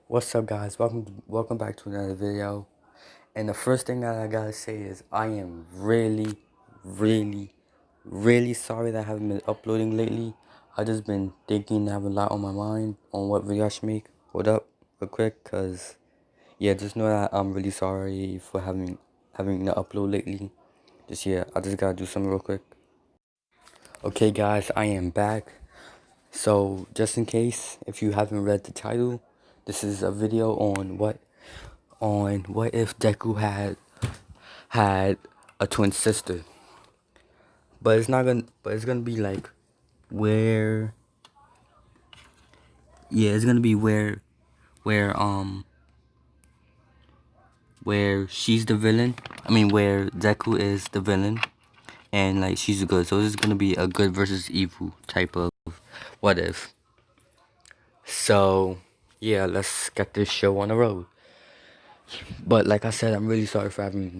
What's up, guys? Welcome back to another video. And the first thing that I gotta say is I am really, really sorry that I haven't been uploading lately. I just been thinking, I have a lot on my mind on what video I should make. Hold up, real quick, cause yeah, just know that I'm really sorry for having to upload lately. I just gotta do something real quick. Okay, guys, I am back. So just in case if you haven't read the title, this is a video on what if Deku had a twin sister. But it's gonna be like where it's gonna be where where she's the villain. I mean where Deku is the villain and like she's good. So this is gonna be a good versus evil type of what if. So yeah, let's get this show on the road. But like I said, I'm really sorry for having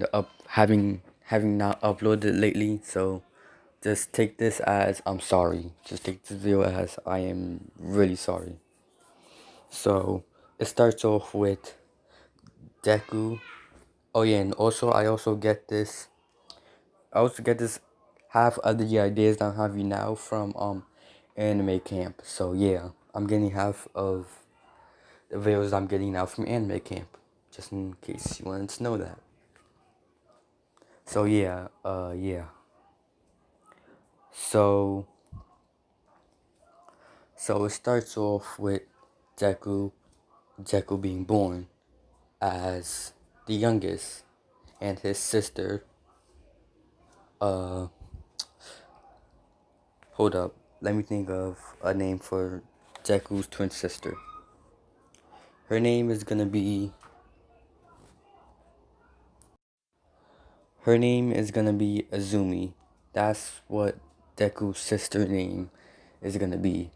not uploaded lately. So just take this as I'm sorry. Just take this video as I am really sorry. So it starts off with Deku. Oh yeah, and also I also get this. I also get this half of the ideas that I'm having now from anime camp. So yeah, I'm getting half of the videos I'm getting now from anime camp. Just in case you wanted to know that. So yeah. So it starts off with Deku being born as the youngest, and his sister. Uh, Hold up. Let me think of a name for Deku's twin sister. Her name is gonna be. Her name is gonna be Azumi. That's what Deku's sister name is gonna be.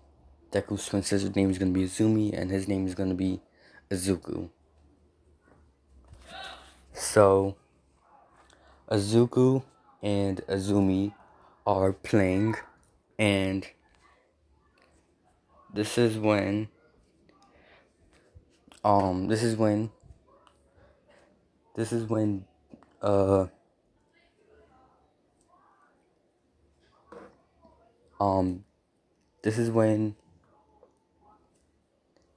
Deku's twin sister's name is gonna be Azumi, and his name is gonna be Izuku. So Izuku and Azumi are playing, and this is when um this is when this is when uh um this is when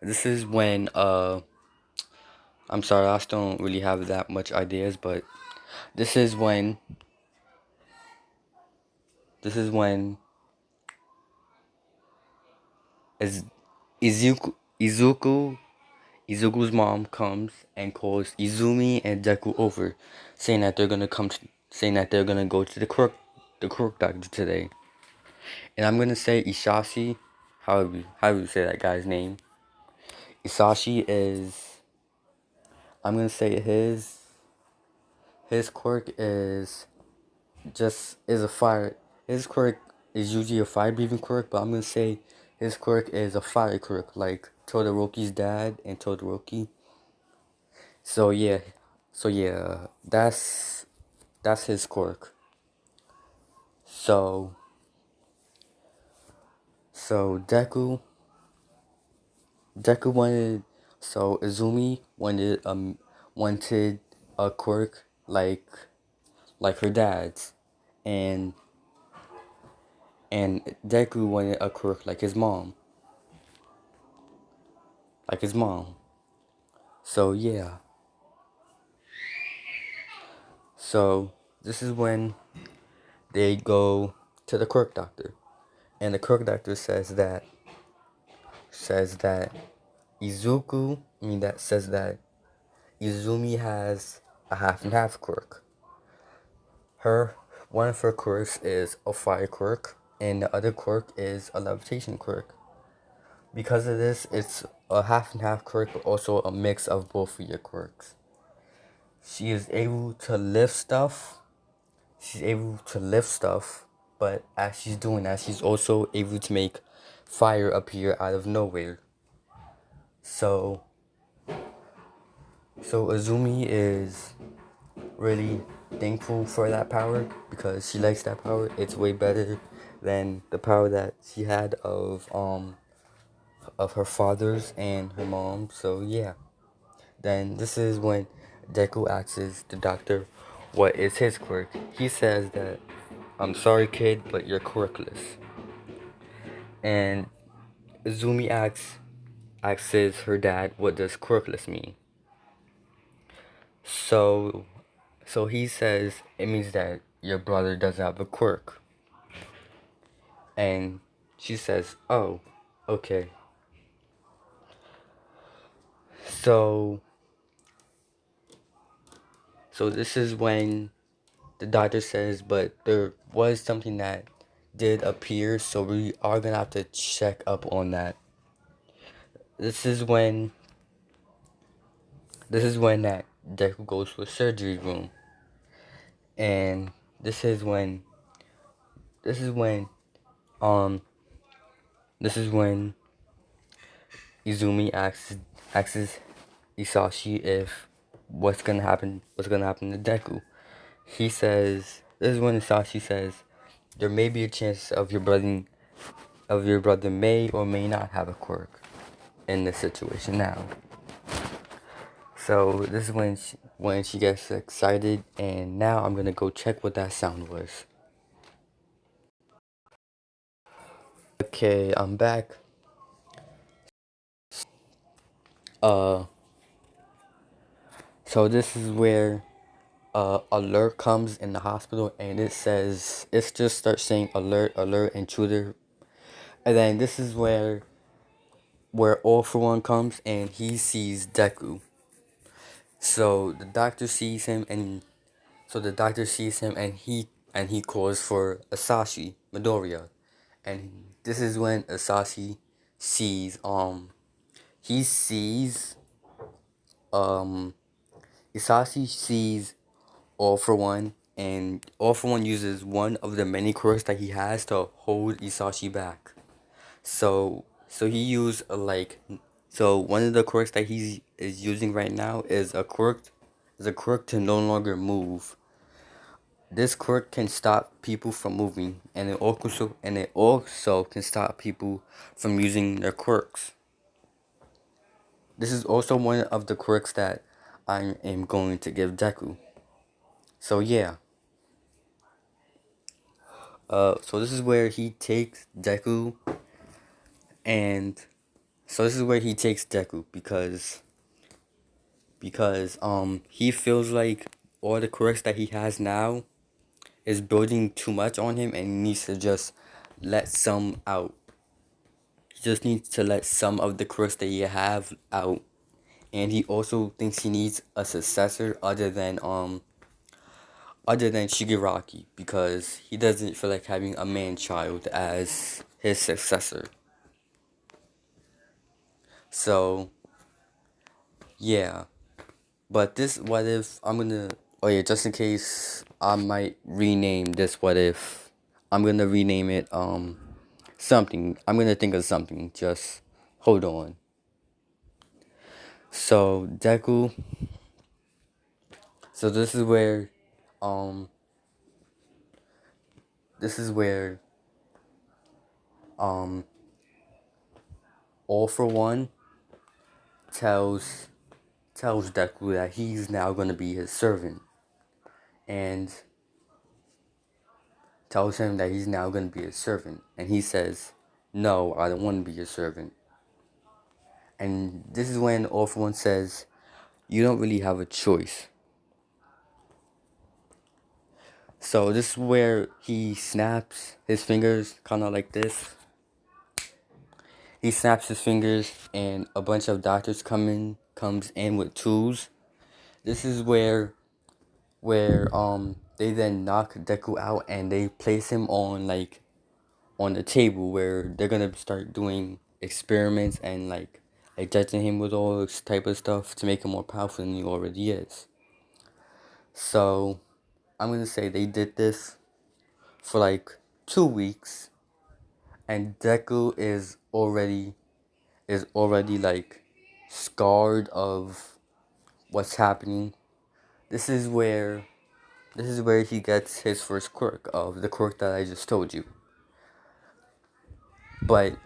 this is when I'm sorry, I still don't really have that much ideas, but this is when this is when is Izuku's mom comes and calls Izumi and Deku over, saying that saying that they're gonna go to the quirk doctor today. And I'm gonna say Ishashi. How do you say that guy's name? Isashi is. I'm gonna say his quirk is a fire. His quirk is usually a fire breathing quirk, but I'm gonna say his quirk is a fire quirk, like Todoroki's dad and Todoroki. So yeah, that's his quirk. So so Deku wanted so Izumi wanted a quirk like her dad's, and Deku wanted a quirk like his mom. So yeah, so this is when they go to the quirk doctor, and the quirk doctor says that says that Izumi has a half and half quirk. Her One of her quirks is a fire quirk, and the other quirk is a levitation quirk. Because of this, it's a half and half quirk, but also a mix of both of your quirks. She is able to lift stuff. She's able to lift stuff, but as she's doing that, she's also able to make fire appear out of nowhere. So Azumi is really thankful for that power because she likes that power. It's way better than the power that she had of her father's and her mom. So yeah. Then this is when Deku asks the doctor what is his quirk. He says that, I'm sorry kid, but you're quirkless. And Izumi asks her dad, what does quirkless mean? So so he says it means that your brother doesn't have a quirk. And she says, oh, okay. So so this is when the doctor says, but there was something that did appear, so we are gonna have to check up on that. This is when that Deku goes to a surgery room, and this is when this is when um this is when Izumi asks Isashi if what's gonna happen to Deku. He says, this is when Isashi says there may be a chance of your brother may or may not have a quirk in this situation now. So this is when she gets excited, and now I'm gonna go check what that sound was. Okay, I'm back. Uh, so this is where alert comes in the hospital, and it just starts saying alert, alert, intruder, and then this is where All For One comes, and he sees Deku. So the doctor sees him, and he calls for Asashi Midoriya, and this is when Asashi sees he sees um Isashi sees All For One, and All For One uses one of the many quirks that he has to hold Isashi back. So he used so one of the quirks that he is using right now is a quirk to no longer move. This quirk can stop people from moving, and it also can stop people from using their quirks. This is also one of the quirks that I am going to give Deku. So yeah. So this is where he takes Deku, and so this is where he takes Deku because he feels like all the quirks that he has now is building too much on him, and he needs to just let some out. He just needs to let some of the quirks that he have out, and he also thinks he needs a successor other than Shigaraki, because he doesn't feel like having a man child as his successor. So yeah, but this what if I'm gonna, oh yeah, just in case I might rename this what if, I'm gonna rename it something. I'm gonna think of something. Just hold on. So Deku. So um this is where um All For One tells Deku that he's now gonna be his servant, and tells him that he's now gonna be his servant, and he says, "No, I don't want to be your servant." And this is when All For One says, "You don't really have a choice." So this is where he snaps his fingers, kind of like this. He snaps his fingers, and a bunch of doctors comes in with tools. This is where they then knock Deku out, and they place him on the table where they're gonna start doing experiments and judging him with all this type of stuff to make him more powerful than he already is. So I'm gonna say they did this for 2 weeks, and Deku is already scarred of what's happening. This is where he gets his first quirk, of the quirk that I just told you. But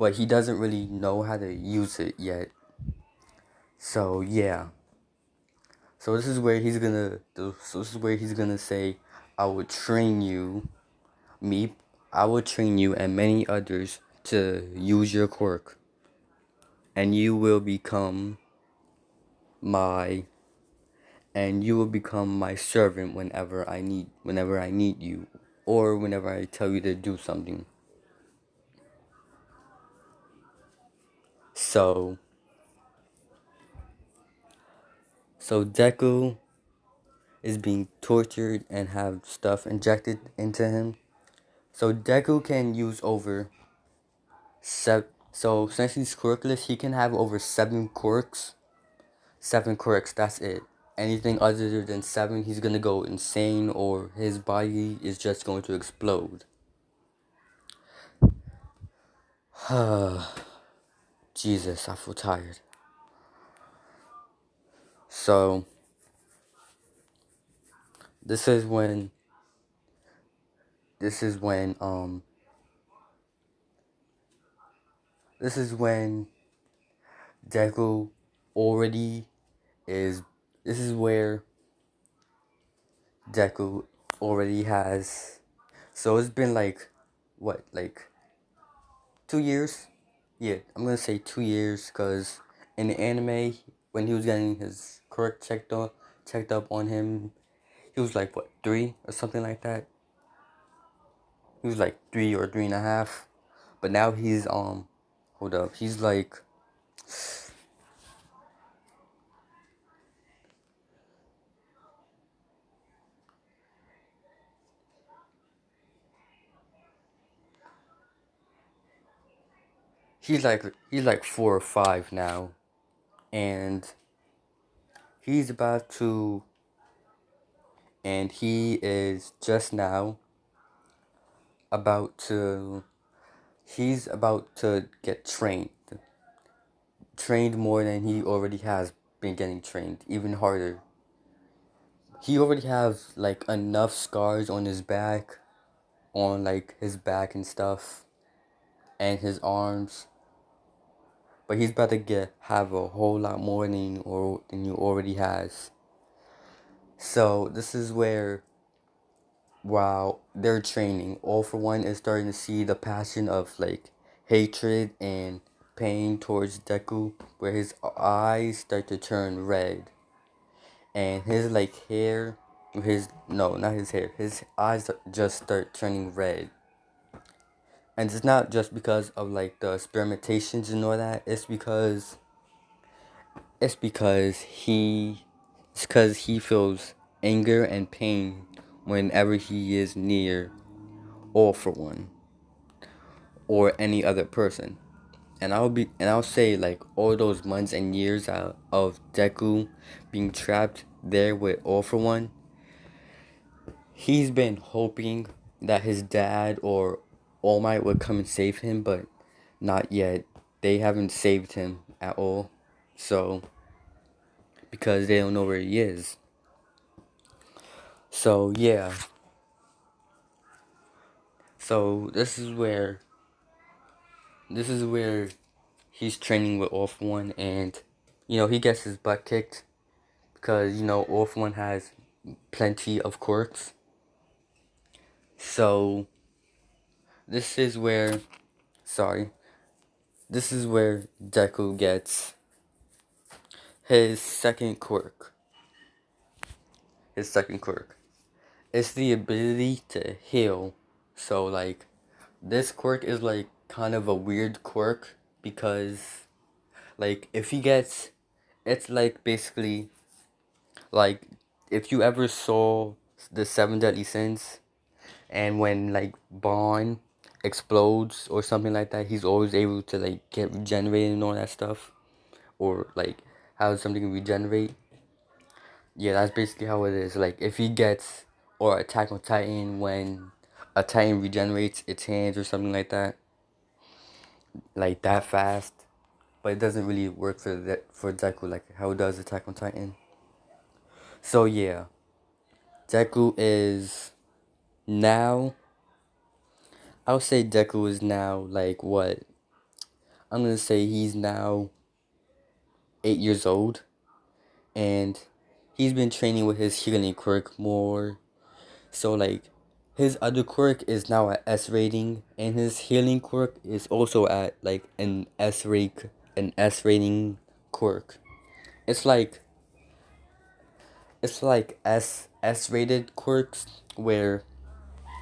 but he doesn't really know how to use it yet. So yeah. So this is where he's gonna say, I will train you, me, I will train you and many others to use your quirk, and my you will become my servant whenever I need you, or whenever I tell you to do something. So Deku is being tortured and have stuff injected into him. So Deku can use over seven. So since he's quirkless, he can have over seven quirks. Seven quirks. That's it. Anything other than seven, he's gonna go insane, or his body is just going to explode. Jesus, I feel tired. So this is when this is when this is when Deku already is. This is where Deku already has. So it's been like, what, like 2 years? Yeah, I'm gonna say 2 years, cause in the anime, when he was getting his quirk checked up on him, he was like what, 3 or something like that. He was like 3 or 3.5, but now he's hold up, he's like 4 or 5 now, and he's about to, and he is just now about to, he's about to get trained more than he already has been getting trained, even harder. He already has like enough scars on his back, on like his back and stuff, and his arms. But he's about to have a whole lot more than you already has. So this is where, while they're training, All For One is starting to see the passion of like hatred and pain towards Deku, where his eyes start to turn red, and his like hair, his no, not his hair, his eyes just start turning red. And it's not just because of like the experimentations and all that. It's because he feels anger and pain whenever he is near All For One or any other person. And I'll say, like, all those months and years out of Deku being trapped there with All For One, he's been hoping that his dad or All Might would come and save him, but not yet. They haven't saved him at all. So, because they don't know where he is. So, yeah. So, this is where he's training with All For One, and he gets his butt kicked because All For One has plenty of quirks. So this is where sorry this is where Deku gets his second quirk. It's the ability to heal. So like, this quirk is like kind of a weird quirk, because like, if he gets, it's like basically like, if you ever saw the Seven Deadly Sins, and when like Bond explodes or something like that, he's always able to like get regenerated and all that stuff, or like how something can regenerate. Yeah, that's basically how it is. Like, if he gets, or Attack on Titan, when a Titan regenerates its hands or something like that fast. But it doesn't really work for Deku like how it does Attack on Titan. So yeah, Deku is now. I would say Deku is now like what, I'm gonna say he's now 8 years old, and he's been training with his healing quirk more. So like, his other quirk is now at S rating, and his healing quirk is also at like an S rating quirk. It's like S rated quirks where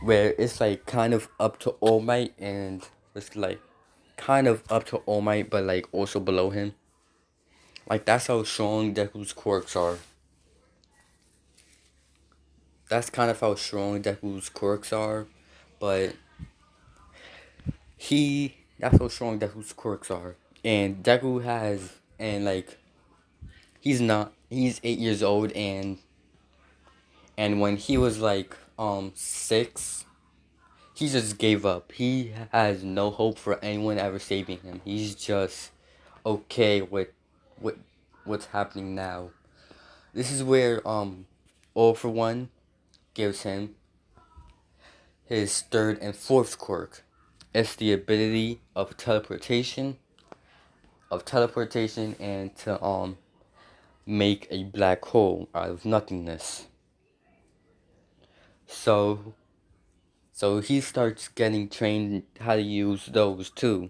it's like kind of up to All Might, and it's like kind of up to All Might, but like also below him. Like that's how strong Deku's quirks are. That's kind of how strong Deku's quirks are, but that's how strong Deku's quirks are. And Deku has and like he's 8 years old, and when he was like 6, he just gave up. He has no hope for anyone ever saving him. He's just okay with what's happening now. This is where All for One gives him his third and fourth quirk. It's the ability of teleportation and to make a black hole out of nothingness. So he starts getting trained how to use those too.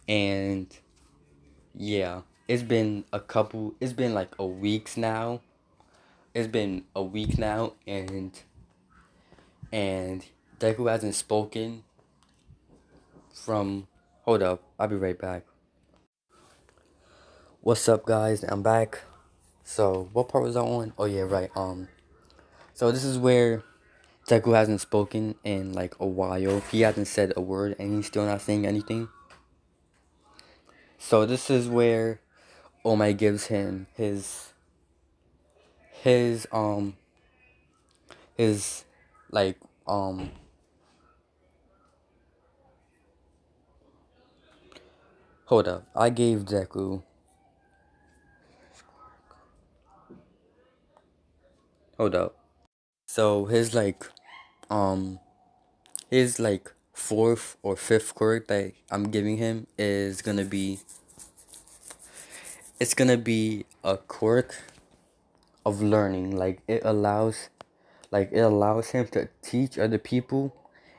And yeah, it's been like a week now. It's been a week now, and Deku hasn't spoken from. Hold up, I'll be right back. What's up, guys? I'm back. So what part was I on? Oh yeah, right. So this is where Deku hasn't spoken in like a while. He hasn't said a word, and he's still not saying anything. So this is where Omai gives him his his like hold up. I gave Deku. Hold up. So um his like fourth or fifth quirk that I'm giving him is gonna be it's gonna be a quirk of learning. It allows him to teach other people,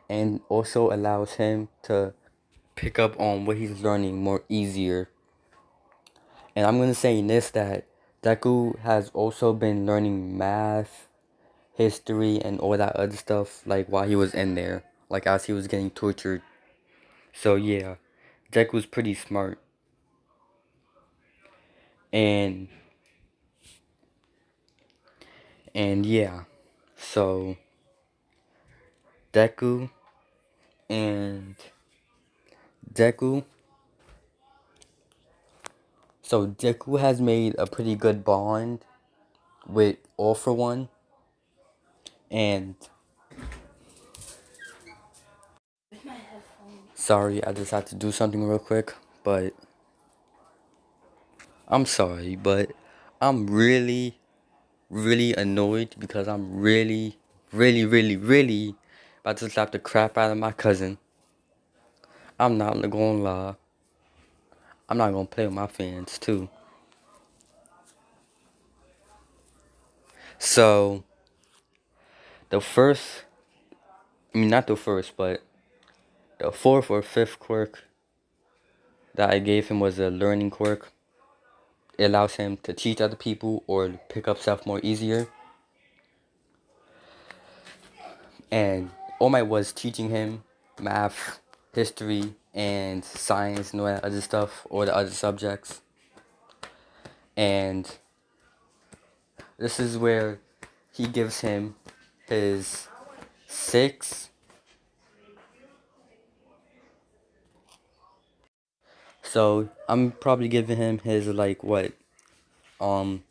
and also allows him to pick up on what he's learning more easier. And I'm gonna say in this that Deku has also been learning math, history, and all that other stuff like while he was in there, like as he was getting tortured. So yeah, Deku's pretty smart. And yeah. So Deku and Deku so Deku has made a pretty good bond with All For One, and sorry, I just had to do something real quick, but I'm sorry, but I'm really, really annoyed because I'm really, really, really, really about to slap the crap out of my cousin. I'm not gonna lie. I'm not gonna play with my fans too. So the first, I mean not the first, but the fourth or fifth quirk that I gave him was a learning quirk. It allows him to teach other people or pick up stuff more easier. And All Might was teaching him math, history, and science and all that other stuff, or the other subjects. And this is where he gives him his six. So I'm probably giving him his like what, um,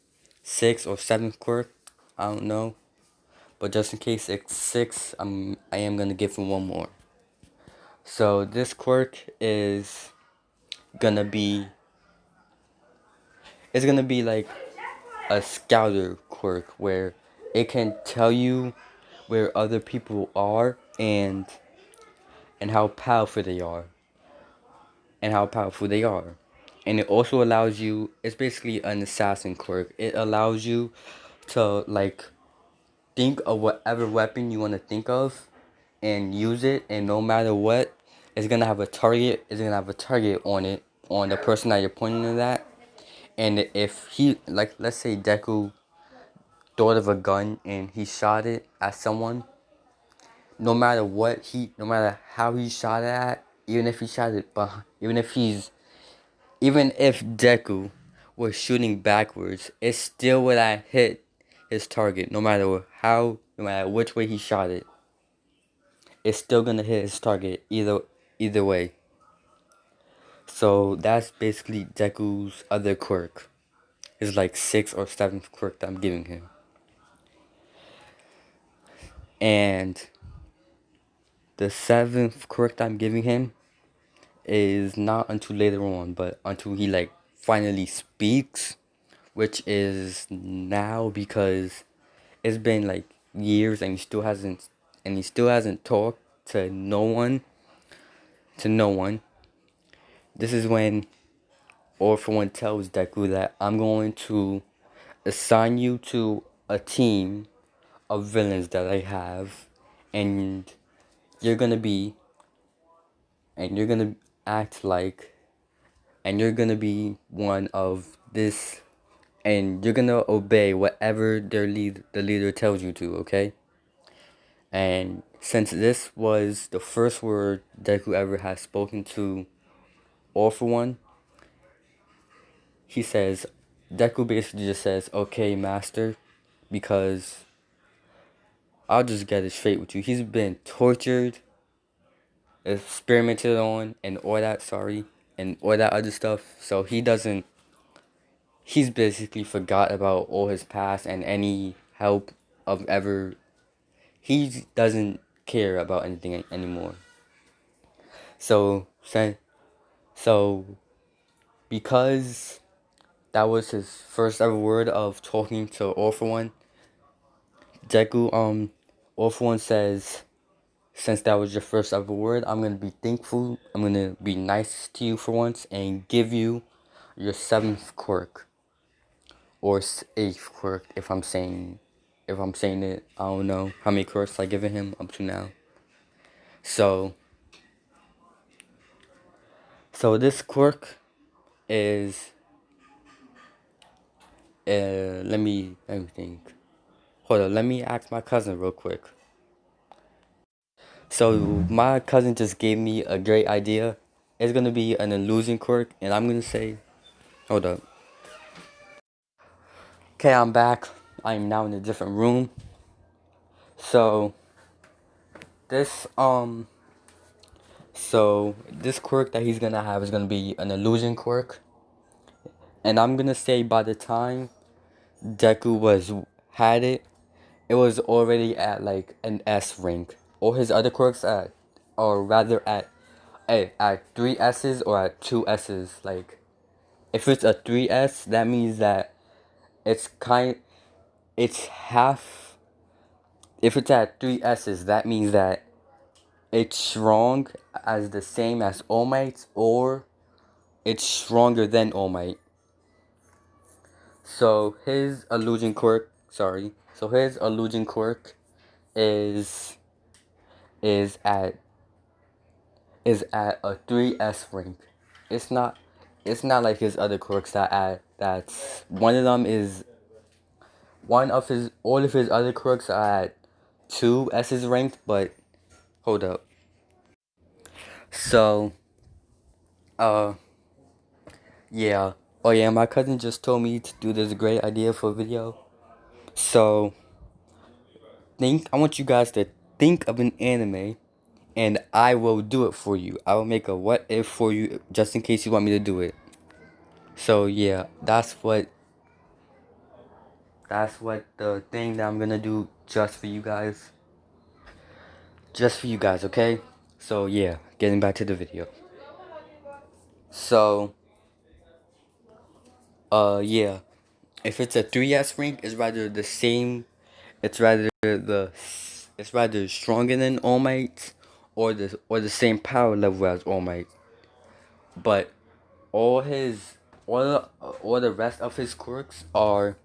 sixth or seventh quirk. I don't know, but just in case it's six, I am gonna give him one more. So this quirk is gonna be it's gonna be like a scouter quirk where it can tell you where other people are and how powerful they are. and how powerful they are. And it also allows you, it's basically an assassin quirk. It allows you to like think of whatever weapon you want to think of and use it, and no matter what, it's gonna have a target. It's gonna have a target on it, on the person that you're pointing it at. And if he, like, let's say Deku thought of a gun and he shot it at someone, no matter how he shot it at, even if he shot it behind, even if Deku was shooting backwards, it still would have hit his target, no matter which way he shot it. It's still gonna hit his target either way. So that's basically Deku's other quirk. It's like sixth or seventh quirk that I'm giving him. And the seventh quirk that I'm giving him is not until later on, but until he like finally speaks, which is now, because it's been like years and he still hasn't talked to no one, to no one. This is when All For One tells Deku that I'm going to assign you to a team of villains that I have, and you're gonna be, and you're gonna act like, and you're gonna be one of this, and you're gonna obey whatever the leader tells you to, okay? And since this was the first word Deku ever has spoken to All For One, he says, Deku basically just says, okay, master, because I'll just get it straight with you. He's been tortured, experimented on, and all that, and all that other stuff. So he's basically forgot about all his past and any help of ever. He doesn't care about anything anymore. So, so because that was his first ever word of talking to All For One, Deku, All For One says, since that was your first ever word, I'm gonna be thankful. I'm gonna be nice to you for once and give you your seventh quirk, or eighth quirk, if I'm saying it. I don't know how many quirks I given him up to now. So, this quirk is, let me think. Hold on, let me ask my cousin real quick. So my cousin just gave me a great idea. It's gonna be an illusion quirk, and I'm gonna say, hold up. Okay, I'm back. I'm now in a different room. So this this quirk that he's gonna have is gonna be an illusion quirk, and I'm gonna say by the time Deku had it, it was already at like an S rank. All his other quirks or rather at three S's or at two S's. Like, if it's a 3S, that means that it's it's half. If it's at three S's, that means that it's strong as the same as All Might's, or it's stronger than All Might. So his illusion quirk, is is at a 3S rank. It's not like his other quirks that's one of them is one of his all of his other quirks are at 2S's ranked, but hold up. So uh yeah. Oh yeah, my cousin just told me to do this great idea for a video. So I want you guys to think of an anime, and I will do it for you. I will make a what if for you just in case you want me to do it. So yeah, that's what the thing that I'm gonna do just for you guys. Just for you guys, okay? So yeah, getting back to the video. So yeah. If it's a 3S rank, it's rather stronger than All Might, or the same power level as All Might. but all his all the rest of his quirks are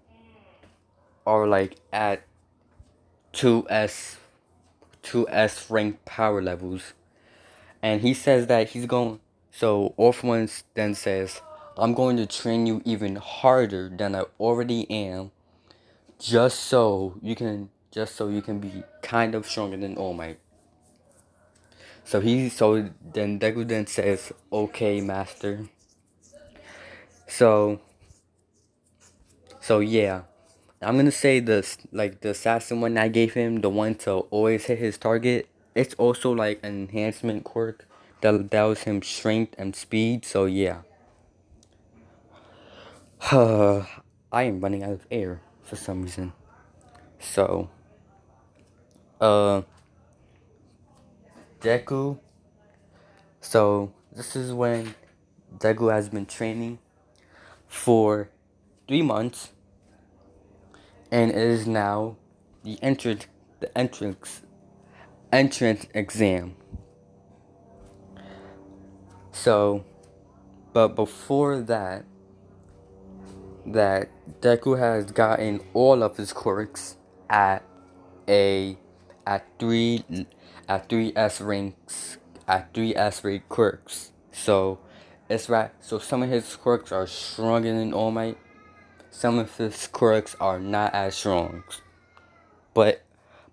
like at 2S rank power levels. And he says that he's going. So Orphan then says, "I'm going to train you even harder than I already am, just so you can be kind of stronger than All Might." So then Deku then says, "Okay, master." So yeah, I'm gonna say this, like the assassin one I gave him, the one to always hit his target. It's also like an enhancement quirk that allows him strength and speed. So yeah. I am running out of air for some reason. So, uh, Deku. So, this is when Deku has been training for 3 months and is now the the entrance exam. So, but before that Deku has gotten all of his quirks at a at three at 3S ranks at 3S rate quirks. So it's right. So some of his quirks are stronger than All Might. Some of his quirks are not as strong. But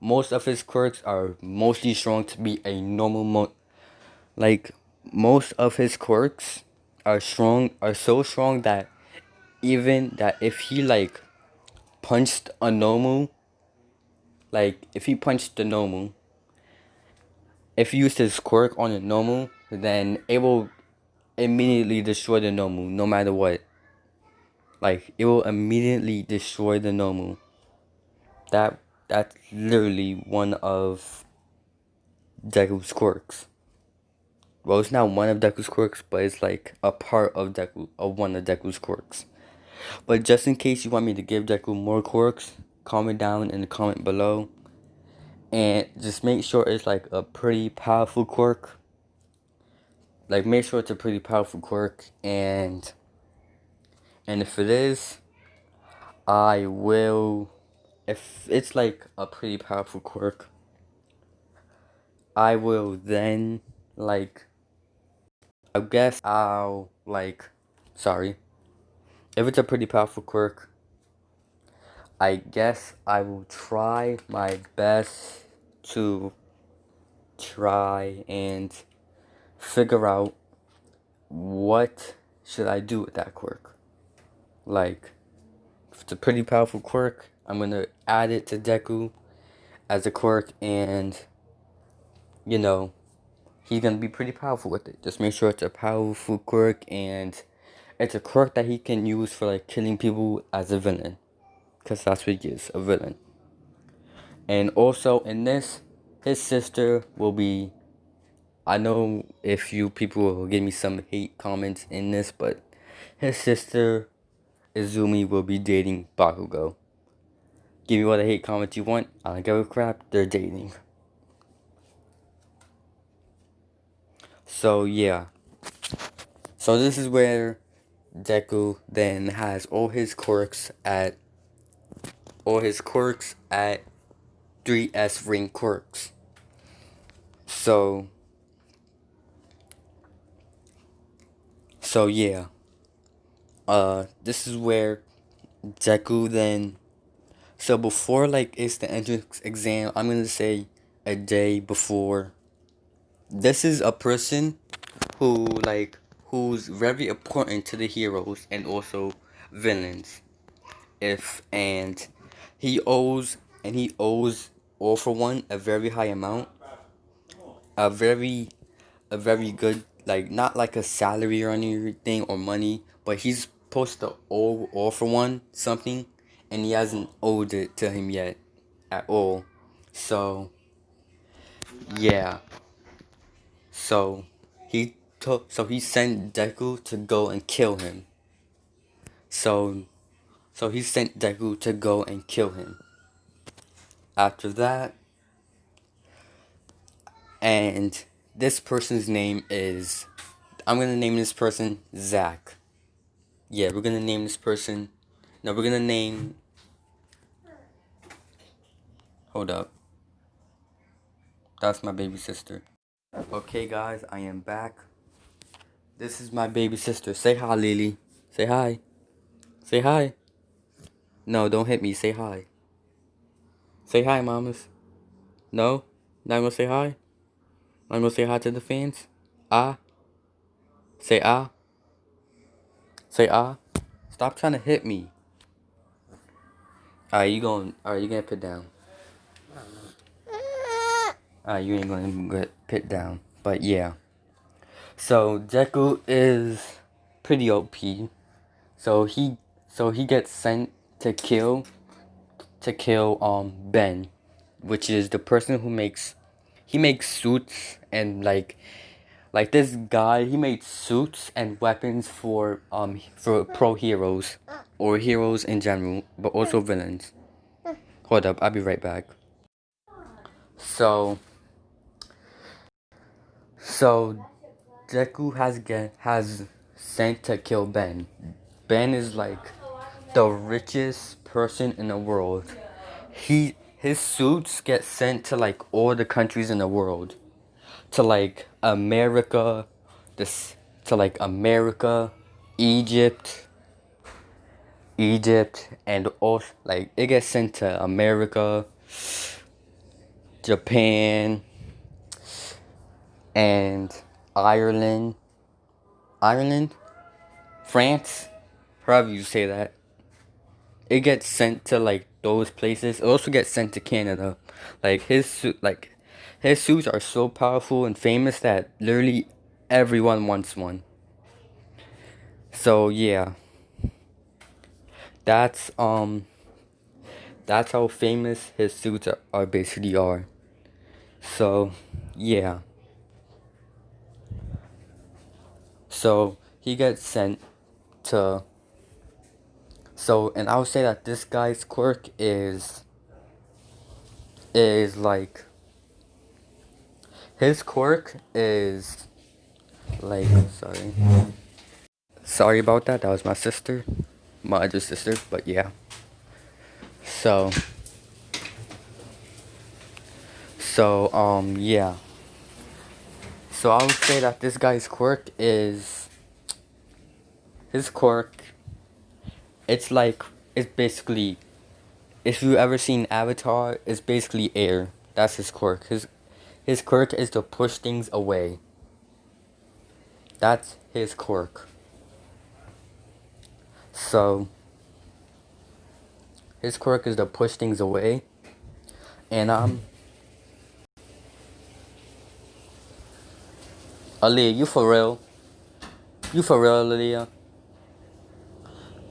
most of his quirks are mostly strong to be a normal like most of his quirks are so strong that even that if he like punched a normal, like if he punched the normal, if he used his quirk on a normal, then it will immediately destroy the normal no matter what. Like it will immediately destroy the normal. That's literally one of Deku's quirks. Well, it's not one of Deku's quirks, but it's like a part of one of Deku's quirks. But just in case you want me to give Deku more quirks, comment down in the comment below. And just make sure it's like a pretty powerful quirk. Like make sure it's a pretty powerful quirk, and if it is, I will. If it's like a pretty powerful quirk, I will then like. I guess I'll like. Sorry. If it's a pretty powerful quirk, I guess I will try my best to try and figure out what should I do with that quirk. Like, if it's a pretty powerful quirk, I'm gonna add it to Deku as a quirk, and you know, he's gonna be pretty powerful with it. Just make sure it's a powerful quirk, and it's a quirk that he can use for like killing people as a villain, cause that's what he is, a villain. And also in this, his sister will be. I know if you people will give me some hate comments in this, but his sister Izumi will be dating Bakugo. Give me what the hate comments you want. I don't give a crap. They're dating. So yeah. So this is where Deku then has all his quirks at 3S ring quirks. So yeah. This is where Deku then. So before like it's the entrance exam, I'm gonna say a day before. This is a person who who's very important to the heroes and also villains. If and he owes All for One a very high amount, a very good, like not like a salary or anything or money, but he's supposed to owe All for One something, and he hasn't owed it to him yet at all. So yeah, so he sent Deku to go and kill him. So he sent Deku to go and kill him. After that, and this person's name is, I'm gonna name this person Zach. Yeah, we're gonna name this person. No, we're gonna name. Hold up. That's my baby sister. Okay, guys, I am back. This is my baby sister. Say hi, Lily. Say hi. Say hi. No, don't hit me. Say hi. Say hi, mamas. No? Not gonna say hi? Not gonna say hi to the fans? Ah? Say ah? Say ah? Stop trying to hit me. Alright, you gonna put down. Alright, you ain't gonna get put down. But yeah. So Deku is pretty OP. So he gets sent to kill Ben, which is the person who makes suits and like this guy, he made suits and weapons for pro heroes or heroes in general, but also villains. Hold up, I'll be right back. So so Deku has sent to kill Ben. Ben is like the richest person in the world. His suits get sent to like all the countries in the world. To like America, this to like America, Egypt, and all like it gets sent to America, Japan, and Ireland, Ireland, France, however you say that. It gets sent to like those places. It also gets sent to Canada. Like his suits are so powerful and famous that literally everyone wants one. So yeah, that's um that's how famous his suits are basically are. So yeah. So he gets sent to and I would say that this guy's quirk is like his quirk is like sorry. Sorry about that. That was my sister. My other sister, but yeah. So yeah. So I would say that this guy's quirk is his quirk it's like it's basically if you ever seen Avatar, it's basically air. That's his quirk. His quirk is to push things away. That's his quirk. So his quirk is to push things away. And Aaliyah, you for real? You for real, Aaliyah?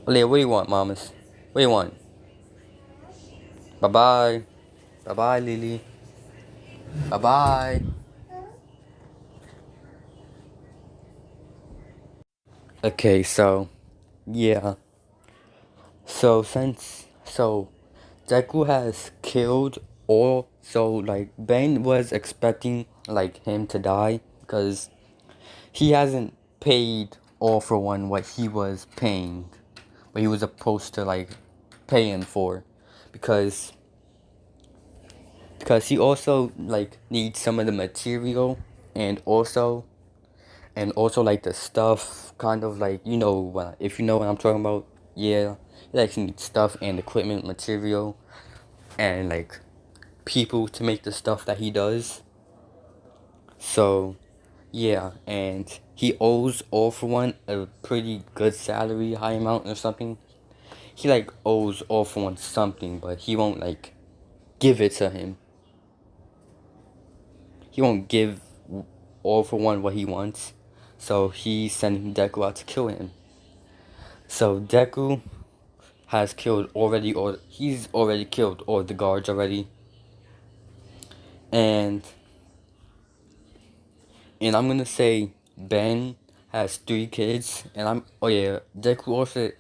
Aaliyah, what do you want, mamas? What do you want? Bye bye. Bye bye, Lily. Bye bye. Okay, so yeah. So Deku has killed all. So like Ben was expecting like him to die because he hasn't paid All for One what he was paying, what he was supposed to like paying for, because he also like needs some of the material and also like the stuff, kind of like if you know what I'm talking about. Yeah, he like needs stuff and equipment, material, and like people to make the stuff that he does. So yeah, and he owes All for One a pretty good salary, high amount or something. He like owes All for One something, but he won't like give it to him. He won't give All for One what he wants. So he's sending Deku out to kill him. So Deku has killed already, or he's already killed all the guards already. And I'm gonna say Ben has 3 kids, and oh yeah, Deku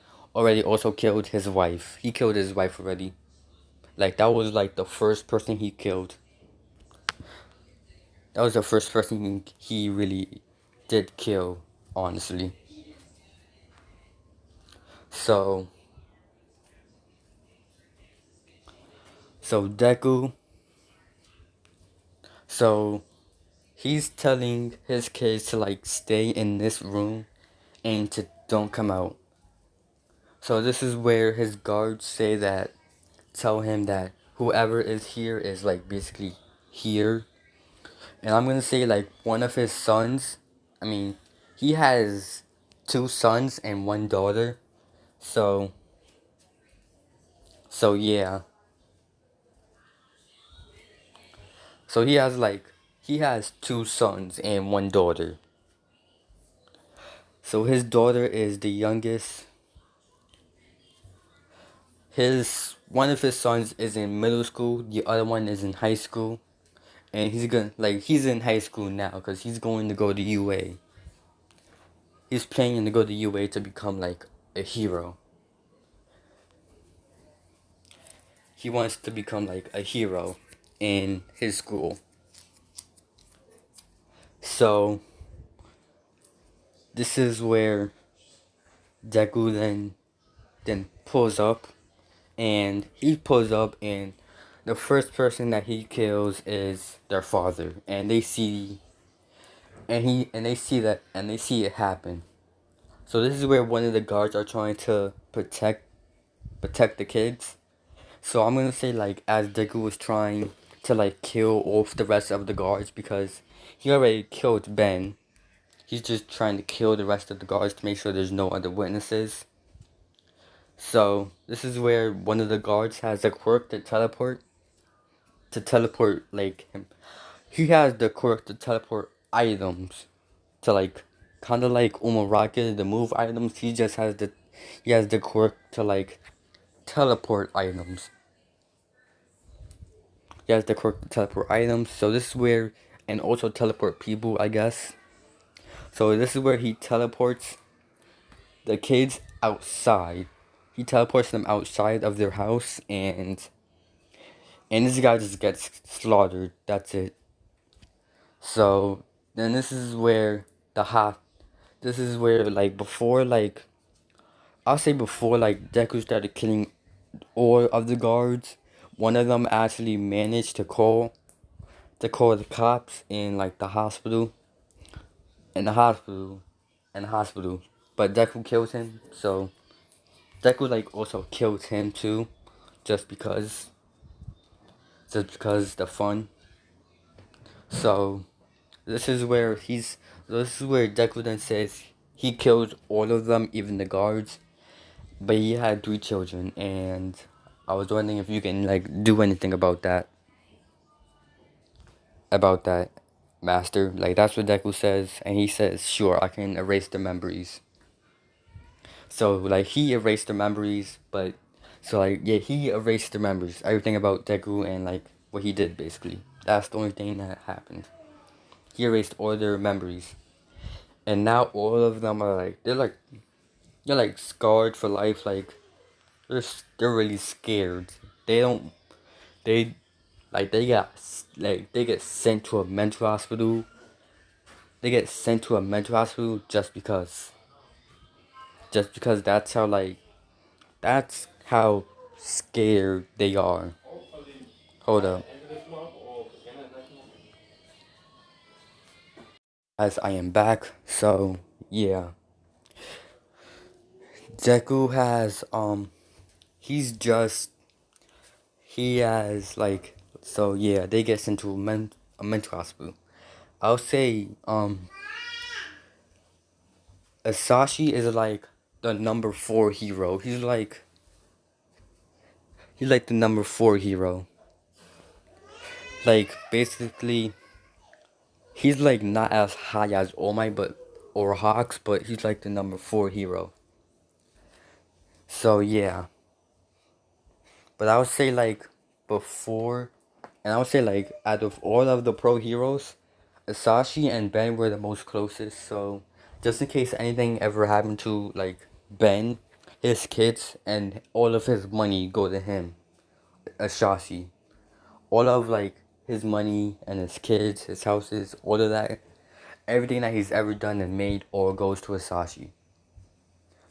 also killed his wife. He killed his wife already. Like that was like the first person he killed. That was the first person he really did kill. honestly. So so Deku, so he's telling his kids to like stay in this room and to don't come out. So this is where his guards say that tell him that whoever is here is like basically here. And I'm gonna say like one of his sons, I mean, he has two sons and one daughter. So yeah. So he has two sons and one daughter. So his daughter is the youngest. His one of his sons is in middle school, the other one is in high school, and he's in high school now because he's going to go to UA. He's planning to go to UA to become like a hero. He wants to become like a hero in his school. So this is where Deku then pulls up, and he pulls up, and the first person that he kills is their father, and they see and they see it happen. So this is where one of the guards are trying to protect the kids. So I'm gonna say like as Deku was trying to like kill off the rest of the guards because he already killed Ben. He's just trying to kill the rest of the guards to make sure there's no other witnesses. So this is where one of the guards has a quirk to teleport like him. He has the quirk to teleport items to like kind of like Umaraka the move items. He has the quirk to like teleport items. He has the quirk to teleport items. So this is where and also teleport people, I guess. So this is where he teleports the kids outside. He teleports them outside of their house, and this guy just gets slaughtered. That's it. So then this is where like before like I'll say before like Deku started killing all of the guards, one of them actually managed to call the cops in like the hospital in the hospital in the hospital. But Deku kills him, so Deku like also kills him too, just because the fun. So this is where Deku then says he killed all of them, even the guards, but he had three children, and I was wondering if you can like do anything about that, Master. Like that's what Deku says, and he says, "Sure, I can erase the memories." So like he erased the memories, but so like yeah, he erased the memories, everything about Deku and like what he did basically. That's the only thing that happened. He erased all their memories, and now all of them are like they're like scarred for life. Like they're really scared. They don't they like they get sent to a mental hospital. They get sent to a mental hospital just because that's how scared they are. Hold up. As I am back, so yeah. Deku has he's just he has like so yeah, they get sent to a mental hospital. I'll say Asashi is like the number 4 hero. He's like the number 4 hero. Like basically he's like not as high as All Might but or Hawks, but he's like the number 4 hero. So yeah. But I would say like before and I would say like out of all of the pro heroes, Asashi and Ben were the most closest, so just in case anything ever happened to like Ben, his kids and all of his money go to him. Asashi. All of like his money and his kids, his houses, all of that everything that he's ever done and made all goes to Asashi.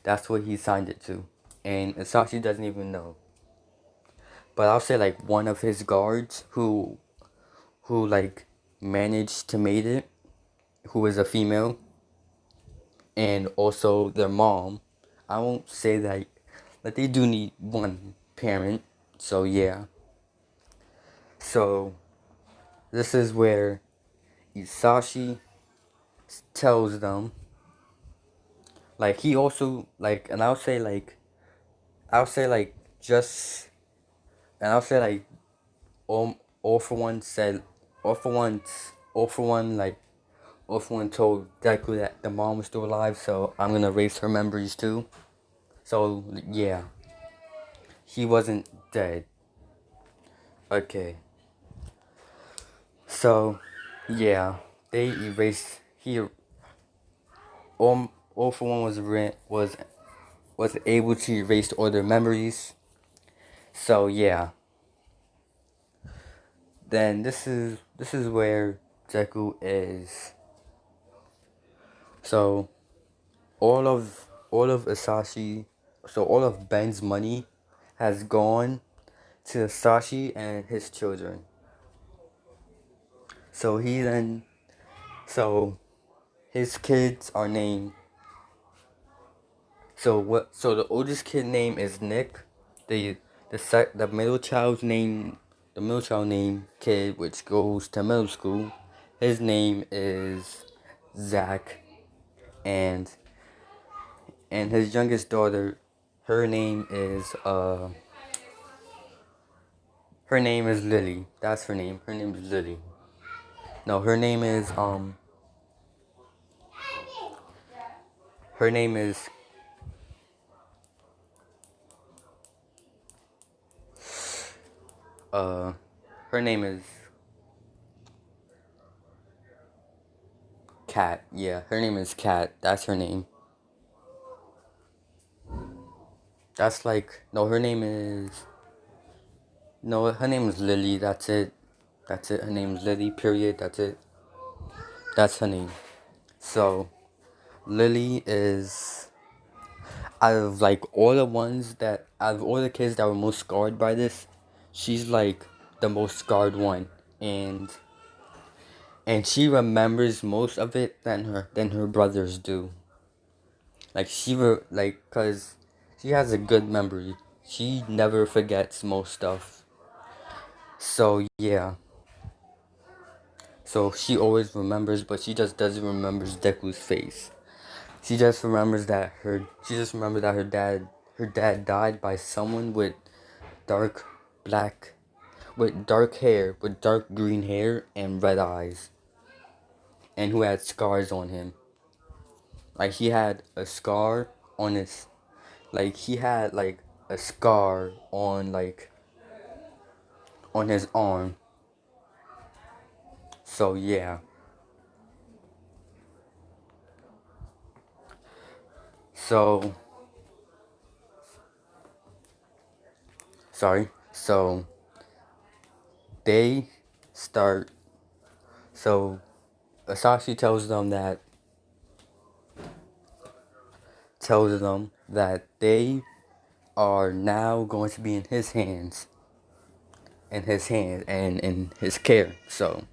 That's what he signed it to. And Asashi doesn't even know. But I'll say like one of his guards who like managed to made it, who is a female, and also their mom. I won't say that, but they do need one parent. So yeah. So this is where Isashi tells them, like he also like, and I'll say like just, and I'll say like all for one said, all for one like, all for one told Deku that the mom was still alive. So I'm gonna erase her memories too. So yeah, he wasn't dead. Okay. So yeah, they erased. He all for one was able to erase all their memories. So yeah, then this is where Deku is. So all of Asashi, so all of Ben's money has gone to Asashi and his children. So he then, so his kids are named. So what? So the oldest kid name is Nick. The middle child's name, the middle child name kid, which goes to middle school, his name is Zach, and his youngest daughter, her name is her name is Lily. That's her name. Her name is Lily. No, her name is uh her name is Cat. Yeah, her name is Cat. That's her name. That's like, no, her name is, no, her name is Lily. That's it. That's it. Her name is Lily. Period. That's it. That's her name. So Lily is, out of like all the ones that, out of all the kids that were most scarred by this, she's like the most scarred one, and she remembers most of it than her brothers do. Like cause she has a good memory. She never forgets most stuff. So yeah. So she always remembers, but she just doesn't remember Deku's face. She just remembers that her dad died by someone with dark black with dark hair, with dark green hair and red eyes, and who had scars on him. Like he had a scar on his, like he had like a scar on like on his arm. So yeah. So sorry. So they start. So Asashi tells them that they are now going to be in his hands, and in his care. So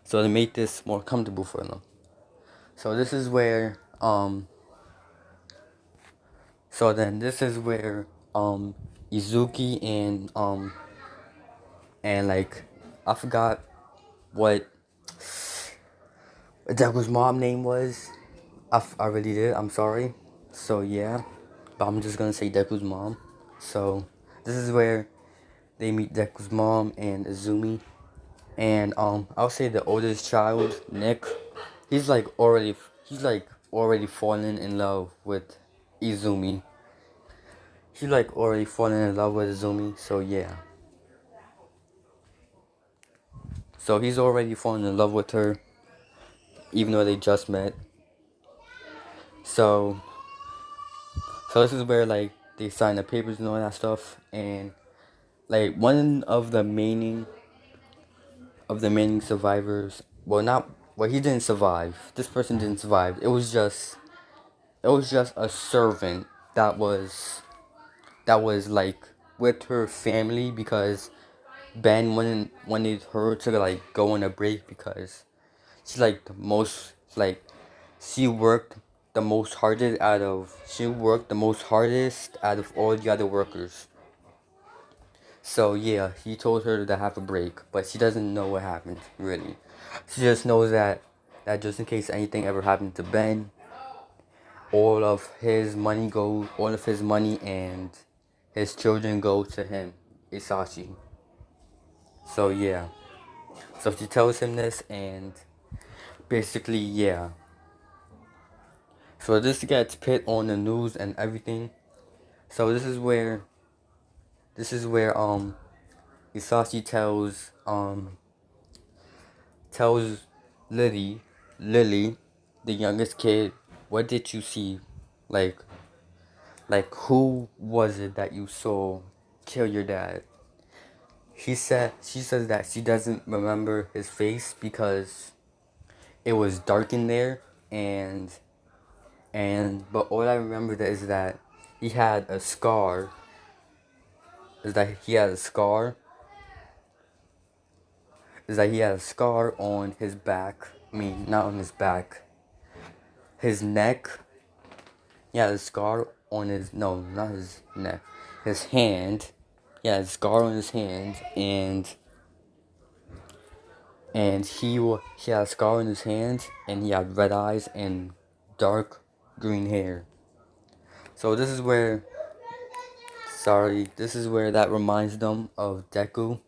to make this more comfortable for them. So this is where so then this is where Izuki and like, I forgot what Deku's mom name was. I really did. I'm sorry. So yeah, but I'm just gonna say Deku's mom. So this is where they meet Deku's mom and Izumi, and I'll say the oldest child, Nick. He's like already fallen in love with Izumi. He's like already fallen in love with Izumi. So yeah. So he's already fallen in love with her, even though they just met. So this is where like they sign the papers and all that stuff, and like one of the remaining survivors, well, not well, he didn't survive. This person didn't survive. It was just a servant that was like with her family because Ben wanted her to like go on a break because she's like the most like she worked she worked the most hardest out of all the other workers. So yeah, he told her to have a break, but she doesn't know what happened really. She just knows that just in case anything ever happened to Ben, all of his money and his children go to him, Isashi. So yeah. So she tells him this and basically yeah. So this gets put on the news and everything. So this is where Isashi tells Lily, the youngest kid, what did you see? Like who was it that you saw kill your dad? She says that she doesn't remember his face because it was dark in there and but all I remember is that he had a scar. Is that he had a scar? Is that he had a scar on his back? I mean, not on his back. His neck. He had a scar on his no, not his neck. His hand. He had a scar on his hand, and he had a scar on his hand, and he had red eyes and dark green hair. So this is where that reminds them of Deku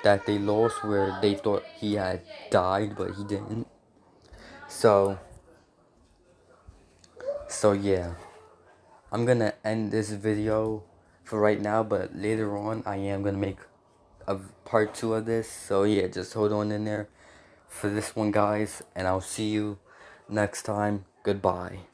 that they lost, where they thought he had died, but he didn't. So yeah, I'm gonna end this video for right now, but later on I am gonna make a part 2 of this. So yeah, just hold on in there for this one, guys, and I'll see you next time. Goodbye.